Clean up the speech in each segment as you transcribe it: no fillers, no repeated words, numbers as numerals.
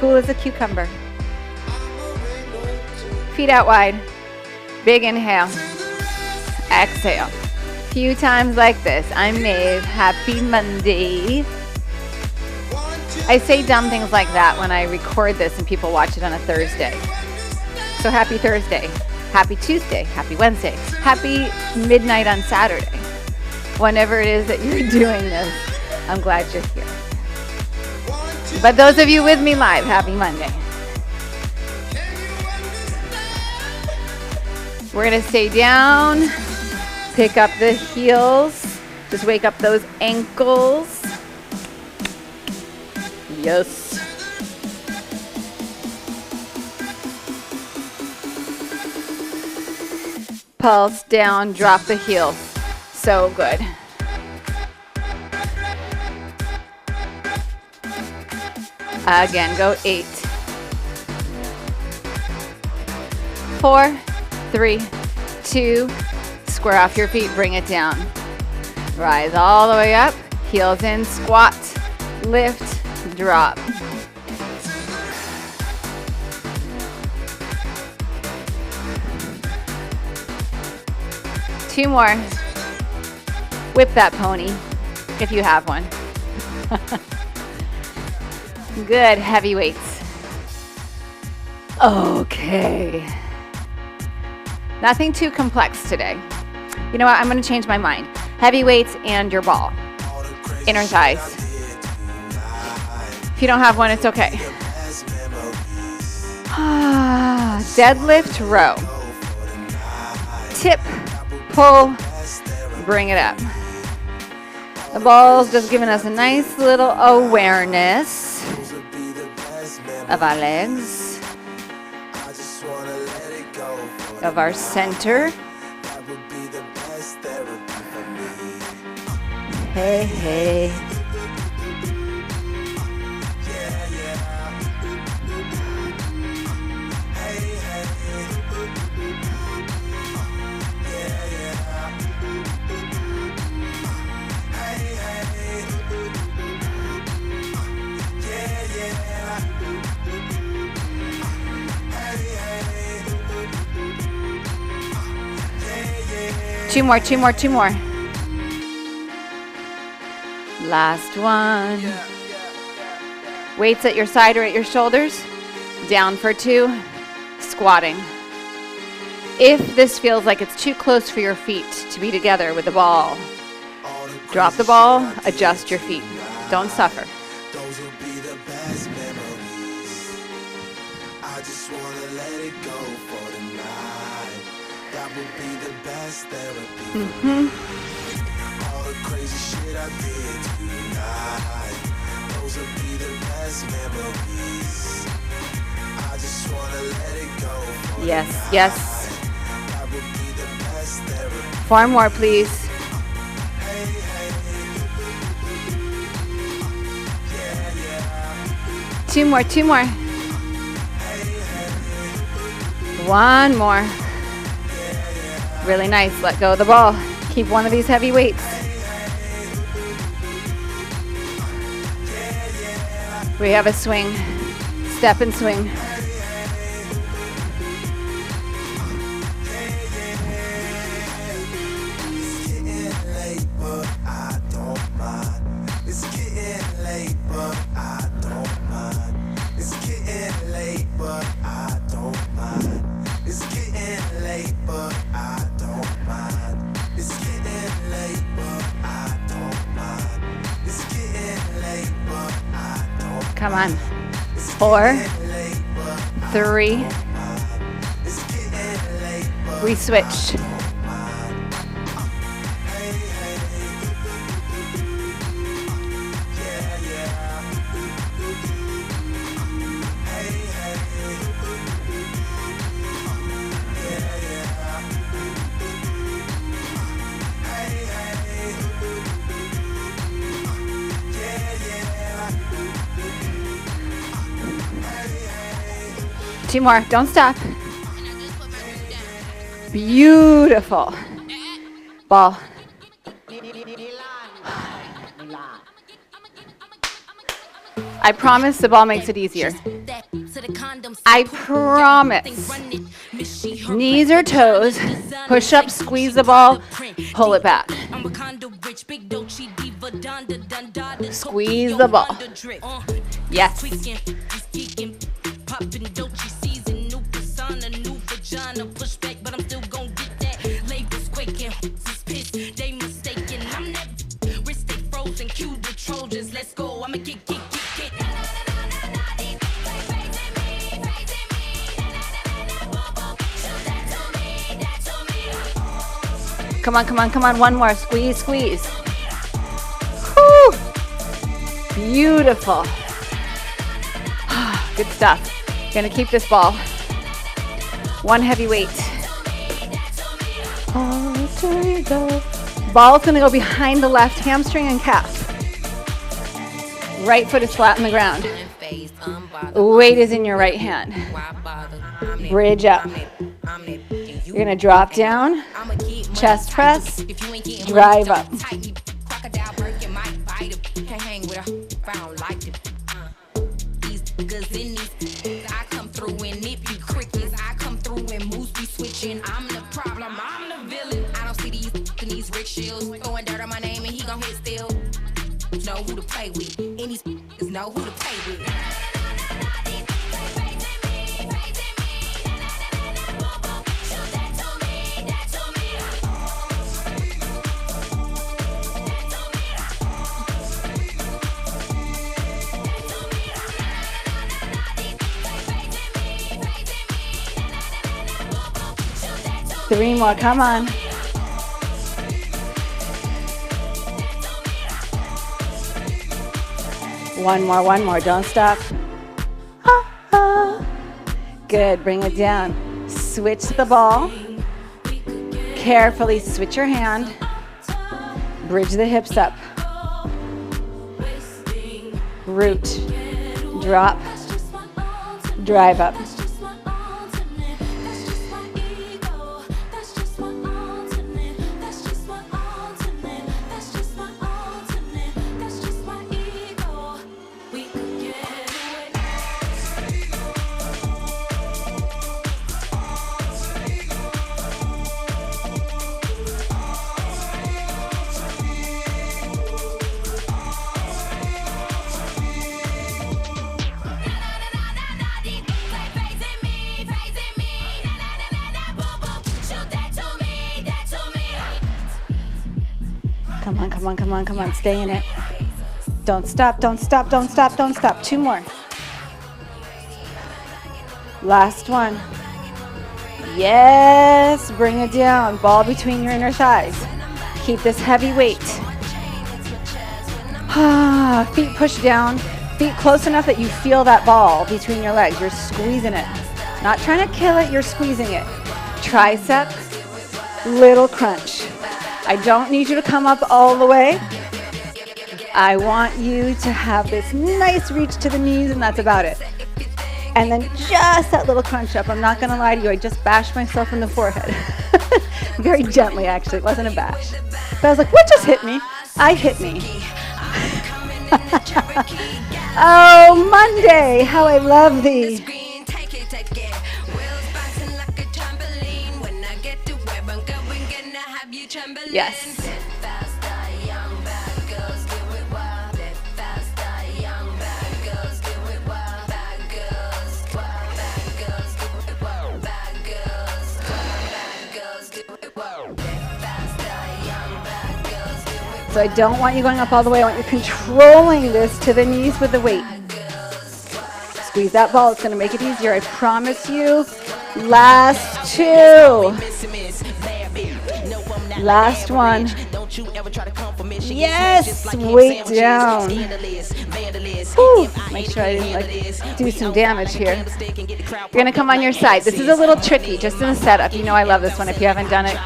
Cool as a cucumber. Feet out wide. Big inhale. Exhale. Few times like this. I'm Maeve. Happy Monday. I say dumb things like that when I record this and people watch it on a Thursday. So happy Thursday. Happy Tuesday. Happy Wednesday. Happy midnight on Saturday. Whenever it is that you're doing this, I'm glad you're here. But those of you with me live, happy Monday. We're going to stay down, pick up the heels, just wake up those ankles. Yes. Pulse down, drop the heel. So good. Again, go 8. 4, 3, 2, square off your feet, bring it down. Rise all the way up, heels in, squat, lift, drop. Two more. Whip that pony, if you have one. Good, heavy weights. Okay. Nothing too complex today. You know what, I'm gonna change my mind. Heavy weights and your ball. Inner thighs. If you don't have one, it's okay. Deadlift row. Tip, pull, bring it up. The ball's just giving us a nice little awareness of our legs, of our center. Hey, hey. Two more, two more, two more. Last one. Weights at your side or at your shoulders. Down for 2. Squatting. If this feels like it's too close for your feet to be together with the ball, drop the ball, adjust your feet. Don't suffer. Those will be the best memories. I just wanna let it go for tonight. That would be the best therapy. All the crazy shit I did tonight. Those will be the best memories. I just wanna let it go for Yes, tonight. yes. That would be the best therapy. 4 more, please. Two more, 2 more. 1 more. Really nice. Let go of the ball. Keep one of these heavy weights. We have a swing. Step and swing. Come on. 4, 3. We switched. Two more. Don't stop. Beautiful. Ball. I promise the ball makes it easier. I promise. Knees or toes, push up, squeeze the ball, pull it back. Squeeze the ball. Yes. Let's go. I'ma kick. Come on. One more. Squeeze. Whew. Beautiful. Good stuff. Gonna keep this ball. One heavy weight. Ball's gonna go behind the left hamstring and calf. Right foot is flat on the ground. Weight is in your right hand. Bridge up. You're gonna drop down, chest press, drive up. I'm the problem, I'm the villain. I don't see these rich shields throwing dirt on my name and he gon' hit still. Know who to play with, and these know who to play with. 3 more, come on. One more, don't stop. Good, bring it down. Switch the ball. Carefully switch your hand. Bridge the hips up. Root, drop, drive up. Come on, stay in it. Don't stop. 2 more. Last one. Yes, bring it down. Ball between your inner thighs. Keep this heavy weight. Feet pushed down. Feet close enough that you feel that ball between your legs. You're squeezing it. Not trying to kill it, you're squeezing it. Tricep, little crunch. I don't need you to come up all the way. I want you to have this nice reach to the knees, and that's about it. And then just that little crunch up. I'm not going to lie to you. I just bashed myself in the forehead. Very gently, actually. It wasn't a bash. But I was like, what just hit me? I hit me. Oh, Monday. How I love thee. Yes. So I don't want you going up all the way. I want you controlling this to the knees with the weight. Squeeze that ball. It's going to make it easier. I promise you. Last 2. Last one. Yes, weight down. Whew. Make sure I didn't do some damage here. You're gonna come on your side. This is a little tricky, just in the setup. You know I love this one if you haven't done it.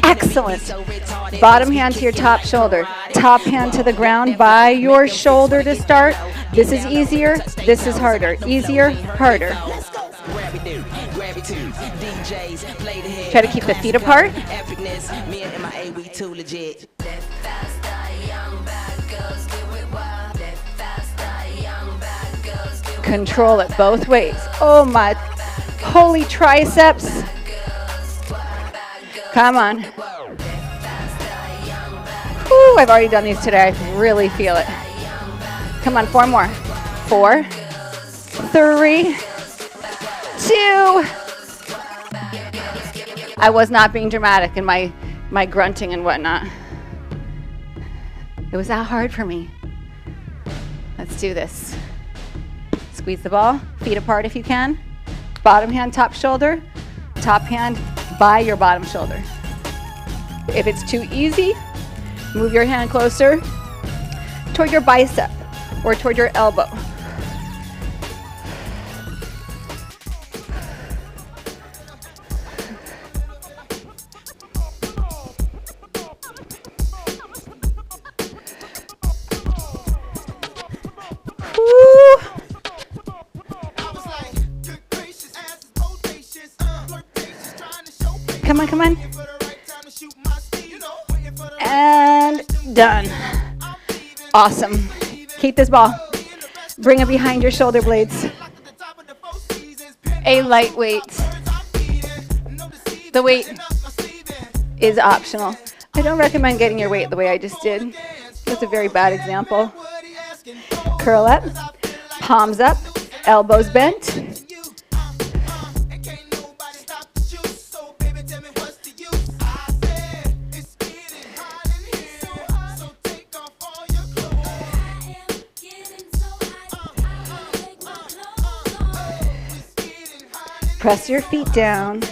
Excellent. Bottom hand to your top shoulder. Top hand to the ground by your shoulder to start. This is easier, this is harder. Easier, harder. Try to keep the feet apart. Control it both ways. Oh my holy triceps. Come on. Whew, I've already done these today. I really feel it. Come on, 4 more. 4, 3, 2. I was not being dramatic in my grunting and whatnot. It was that hard for me. Let's do this. Squeeze the ball, feet apart if you can. Bottom hand, top shoulder. Top hand by your bottom shoulder. If it's too easy, move your hand closer toward your bicep or toward your elbow. Come on, come on. And done. Awesome. Keep this ball. Bring it behind your shoulder blades. A light weight. The weight is optional. I don't recommend getting your weight the way I just did. That's a very bad example. Curl up, palms up, elbows bent. Press your feet down.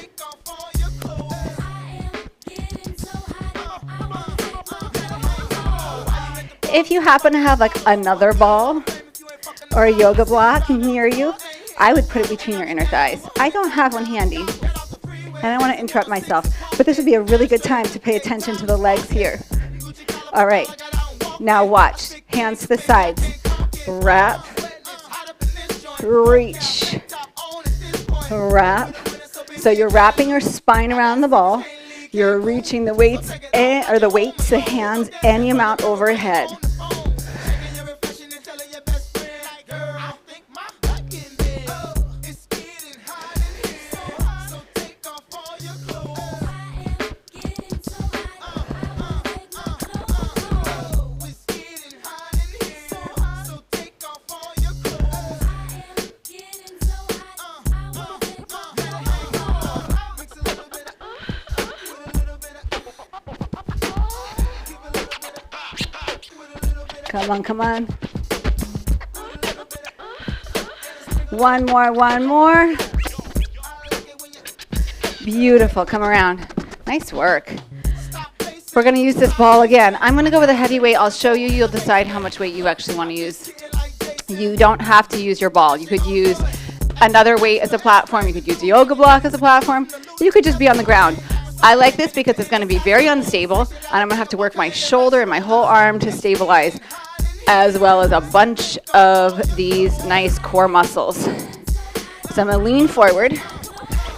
If you happen to have like another ball or a yoga block near you, I would put it between your inner thighs. I don't have one handy. I don't want to interrupt myself, but this would be a really good time to pay attention to the legs here. All right, now watch. Hands to the sides. Wrap, reach, wrap. So you're wrapping your spine around the ball. You're reaching the weights, the hands, any amount overhead. Come on, come on. One more. Beautiful, come around. Nice work. We're gonna use this ball again. I'm gonna go with a heavy weight. I'll show you, you'll decide how much weight you actually wanna use. You don't have to use your ball. You could use another weight as a platform. You could use a yoga block as a platform. You could just be on the ground. I like this because it's gonna be very unstable, and I'm gonna have to work my shoulder and my whole arm to stabilize, as well as a bunch of these nice core muscles. So I'm gonna lean forward.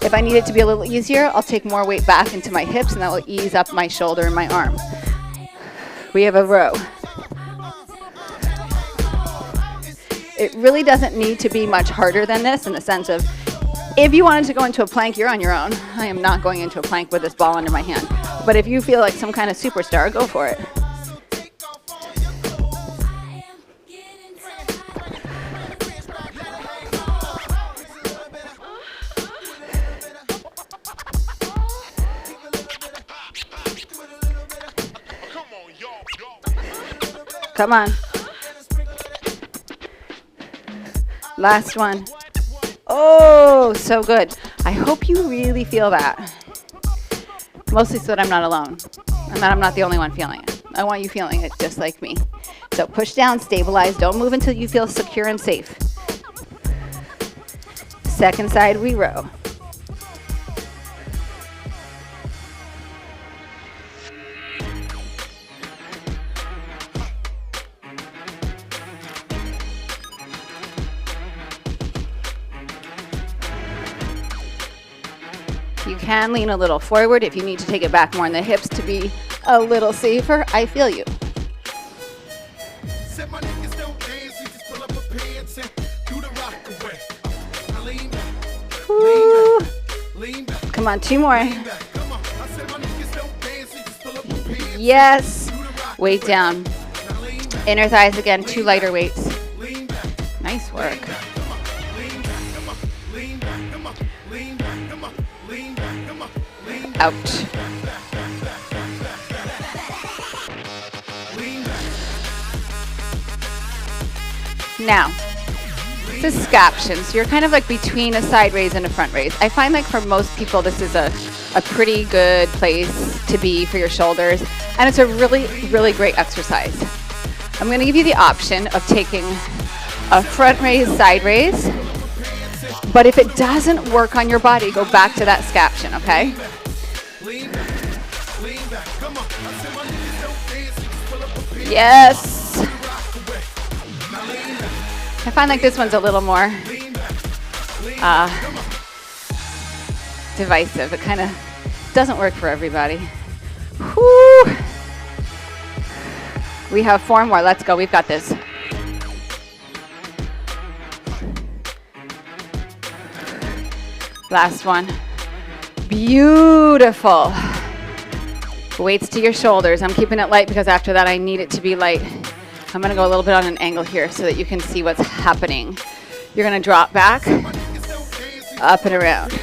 If I need it to be a little easier, I'll take more weight back into my hips, and that will ease up my shoulder and my arm. We have a row. It really doesn't need to be much harder than this, in the sense of, if you wanted to go into a plank, you're on your own. I am not going into a plank with this ball under my hand. But if you feel like some kind of superstar, go for it. Come on. Last one. Oh, so good. I hope you really feel that. Mostly so that I'm not alone and that I'm not the only one feeling it. I want you feeling it just like me. So push down, stabilize. Don't move until you feel secure and safe. Second side, we row. You can lean a little forward if you need to take it back more in the hips to be a little safer. I feel you. Come on, 2 more. Yes. Weight down. Inner thighs again, 2 lighter weights. Nice work. Ouch. Now, this is scaption. So you're kind of like between a side raise and a front raise. I find like for most people, this is a pretty good place to be for your shoulders. And it's a really, really great exercise. I'm going to give you the option of taking a front raise, side raise. But if it doesn't work on your body, go back to that scaption, okay? Yes. I find like this one's a little more divisive. It kind of doesn't work for everybody. Whew. We have 4 more. Let's go. We've got this. Last one. Beautiful. Weights to your shoulders. I'm keeping it light because after that I need it to be light. I'm going to go a little bit on an angle here so that you can see what's happening. You're going to drop back, up and around.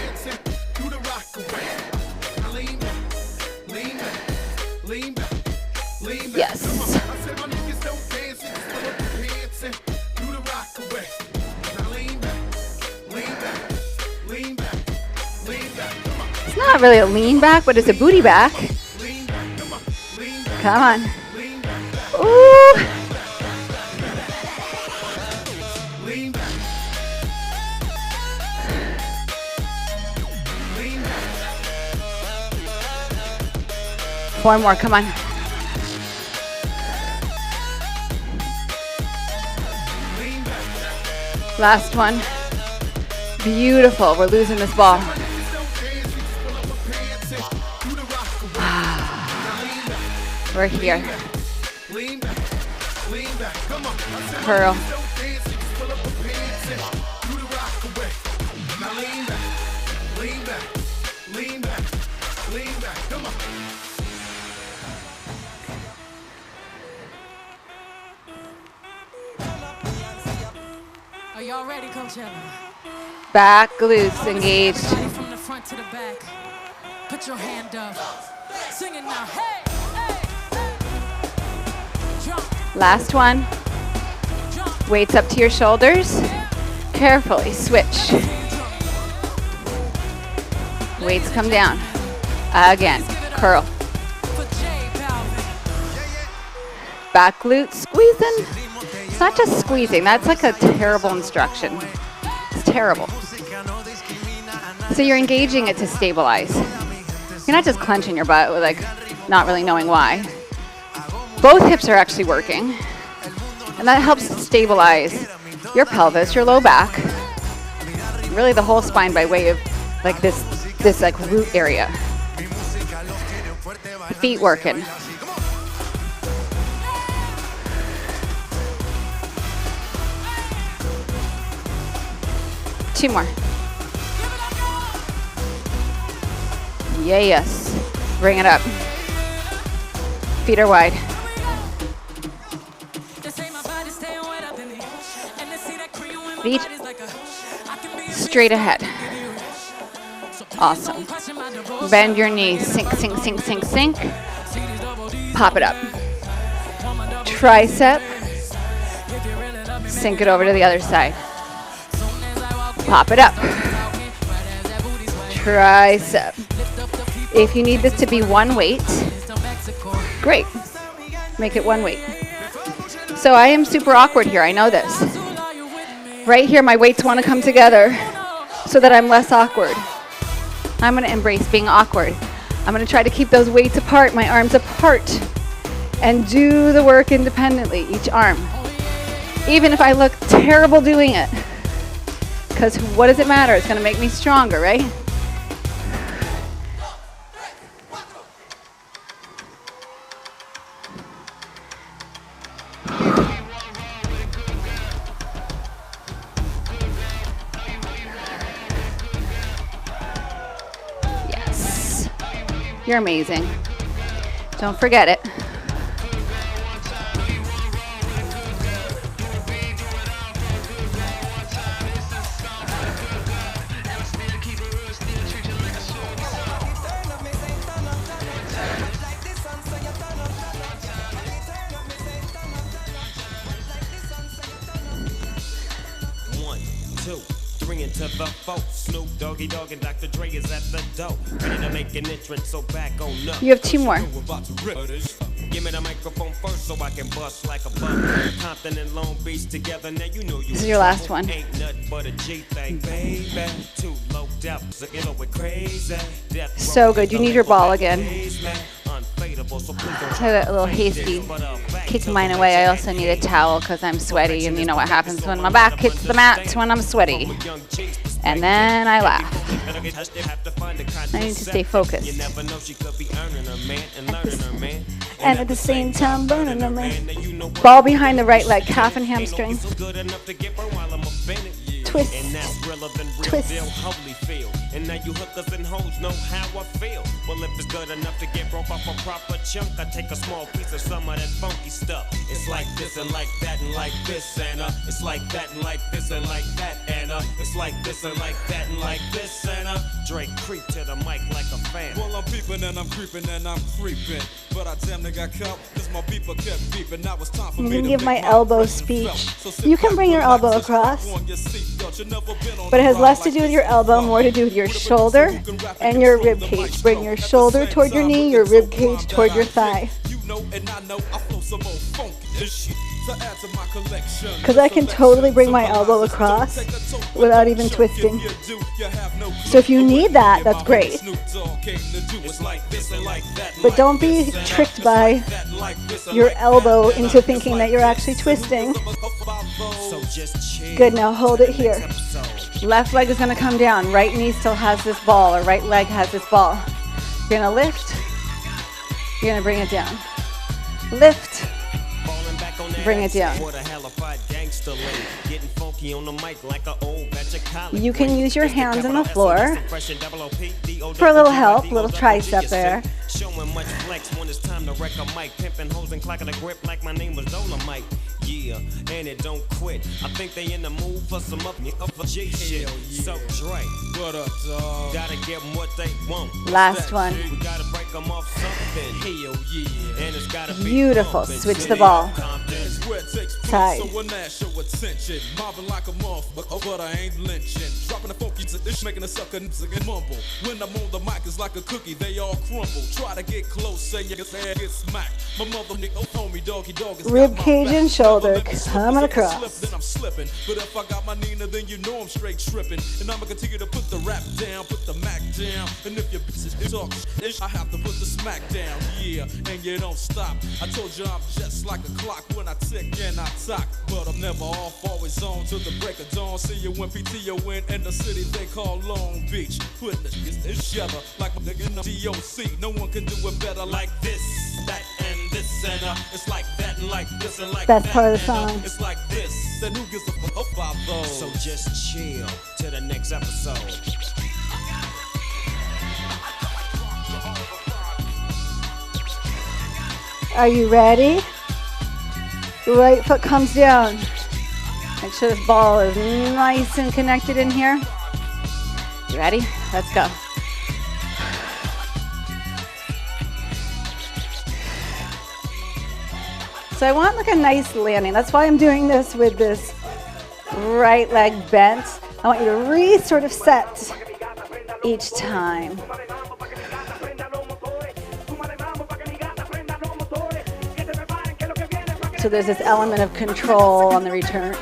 Yes. It's not really a lean back, but it's a booty back. Come on. Ooh. Four more, come on. Last one. Beautiful, we're losing this ball. We're here. Curl. Are y'all ready, Coachella? Back glutes engaged. From the front to the back. Put your hand up. Sing it now. Hey, hey, hey. Jump. Last one. Jump. Weights up to your shoulders. Carefully switch. Weights come down. Again, curl. Back glute squeezing. It's not just squeezing. That's like a terrible instruction. It's terrible. So you're engaging it to stabilize. You're not just clenching your butt with like not really knowing why. Both hips are actually working. And that helps stabilize your pelvis, your low back, really the whole spine by way of like this like root area. Feet working. Two more. Yeah, yes. Bring it up. Feet are wide. Feet straight ahead. Awesome. Bend your knees. Sink, sink, sink, sink, sink. Pop it up. Tricep. Sink it over to the other side. Pop it up. Tricep. If you need this to be one weight, great. Make it one weight. So I am super awkward here. I know this. Right here, my weights want to come together so that I'm less awkward. I'm going to embrace being awkward. I'm going to try to keep those weights apart, my arms apart, and do the work independently, each arm. Even if I look terrible doing it. Because what does it matter? It's going to make me stronger, right? You're amazing. Don't forget it. To the folk, Snoop Doggy Dogg and Dr. Dre is at the door, ready to make an entrance, so back on up. You have 2 more. Give me the microphone first so I can bust like a bug. Compton and Long Beach together, now you know you. This is your last one. Ain't nothing but a G thing, baby. Too low depth, so get over crazy. So good. You need your ball again. I had a little hasty kick mine away. I also need a towel because I'm sweaty, and you know what happens when my back hits the mat when I'm sweaty. And then I laugh. I need to stay focused. And at the same time, burning them. Ball behind the right leg, calf and hamstring. Twist. Twist. And now you hookers and hoes know how I feel. Well, if it's good enough to get broke off a proper chunk, I take a small piece of some of that funky stuff. It's like this and like that and like this and it's like that and like this and like that and it's like this and like that and like this and Drake creep to the mic like a fan. Well, I'm peeping and I'm creeping and I'm creeping, but I damn near got caught because my beeper kept beeping. Now it's time for me to give my elbow speech. You can bring your elbow across, but it has less to do with your elbow, more to do with your shoulder and your rib cage. Bring your shoulder toward your knee, your rib cage toward your thigh. Because I can totally bring my elbow across without even twisting. So if you need that, that's great. But don't be tricked by your elbow into thinking that you're actually twisting. Good, now hold it here. Left leg is going to come down. Right knee still has this ball, or right leg has this ball. You're going to lift. You're going to bring it down. Lift. Bring it down. You can use your hands on the floor for a little help, a little tricep there. Showing much flex when it's time to wreck a mic. Pimping hoes and clacking a grip like my name was Dolomite. Yeah, and it don't quit. I think they in the mood for some up G shit. So Dre, what up, dog? Gotta give them what they want. Last one. We gotta break them off something. Hell yeah. And it's gotta be beautiful. Switch the ball. Side. But I ain't lynching. Dropping the funky dish, making a sucker mumble. When I'm on the mic, it's like a cookie, they all crumble. Try to get close and your head get smacked. My mother told me doggy dog is rib cage and shoulder coming across. Then I'm slipping. But if I got my Nina, then you know I'm straight tripping. And I'ma continue to put the rap down, put the Mac down. And if your bitches talk shit, I have to put the smack down. Yeah, and you don't stop. I told you I'm just like a clock when I tick and I talk. But I'm never off, always on till the break of dawn. See you when PTO win in the city they call Long Beach. Put the together like my nigga in the DOC. No one can do it better like this, that, and this, and it's like that, and like this, and like that's that. Part of the song. It's like this, then who gives a fuck about those? So just chill to the next episode. Are you ready? Right foot comes down. Make sure this ball is nice and connected in here. You ready? Let's go. So I want like a nice landing. That's why I'm doing this with this right leg bent. I want you to sort of set each time. So there's this element of control on the return.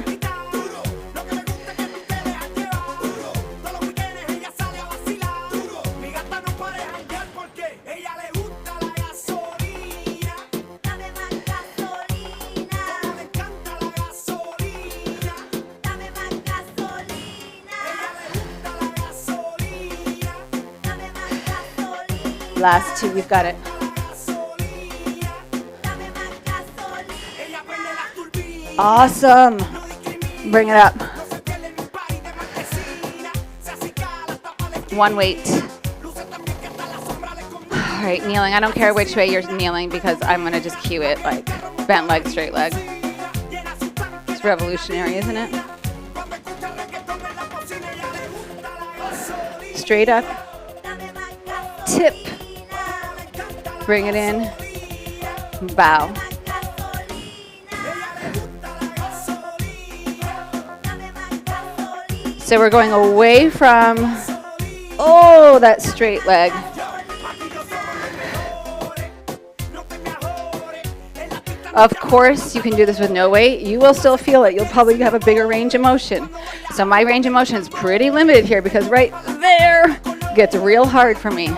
Last two, you've got it. Awesome. Bring it up. One weight. All right, kneeling. I don't care which way you're kneeling because I'm going to just cue it like bent leg, straight leg. It's revolutionary, isn't it? Straight up. Tip. Bring it in. Bow. So we're going away from, that straight leg. Of course, you can do this with no weight. You will still feel it. You'll probably have a bigger range of motion. So my range of motion is pretty limited here because right there gets real hard for me.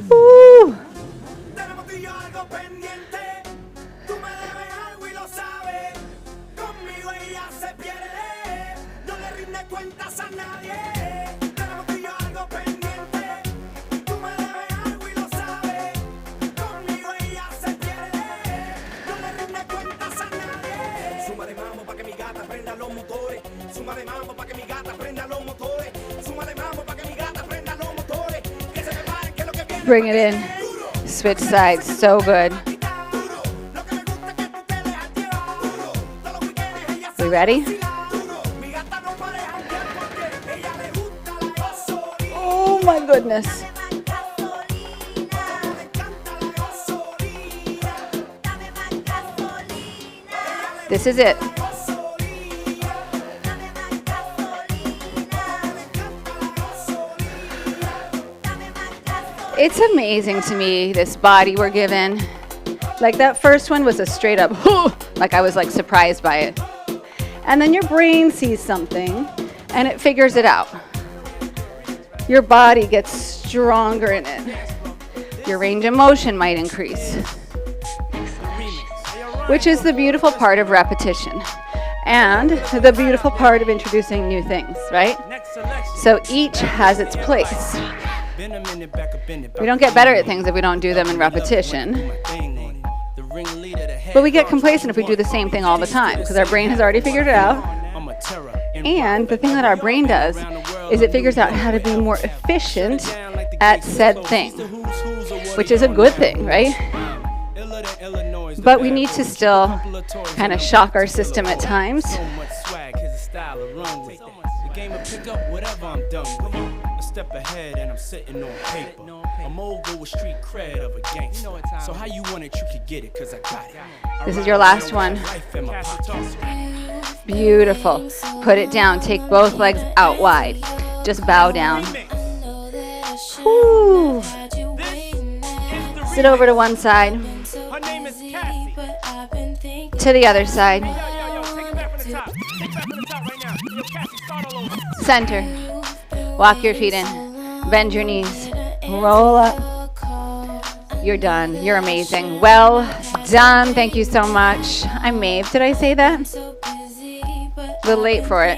Woo. Bring it in. Switch sides. So good. We ready? Oh my goodness. This is it. It's amazing to me, this body we're given. Like that first one was a straight up, like I was like surprised by it. And then your brain sees something and it figures it out. Your body gets stronger in it. Your range of motion might increase, which is the beautiful part of repetition and the beautiful part of introducing new things, right? So each has its place. We don't get better at things if we don't do them in repetition. But we get complacent if we do the same thing all the time because our brain has already figured it out. And the thing that our brain does is it figures out how to be more efficient at said thing, which is a good thing, right? But we need to still kind of shock our system at times. Step ahead and I'm sitting on paper. A mogul with street cred of a gangster. So how you want it, you can get it, cause I got it. This is your last one. Beautiful. Put it down. Take both legs out wide. Just bow down. Woo. Sit over to one side. To the other side. Center. Walk your feet in. Bend your knees. Roll up. You're done. You're amazing. Well done. Thank you so much. I'm Maeve. Did I say that? A little late for it.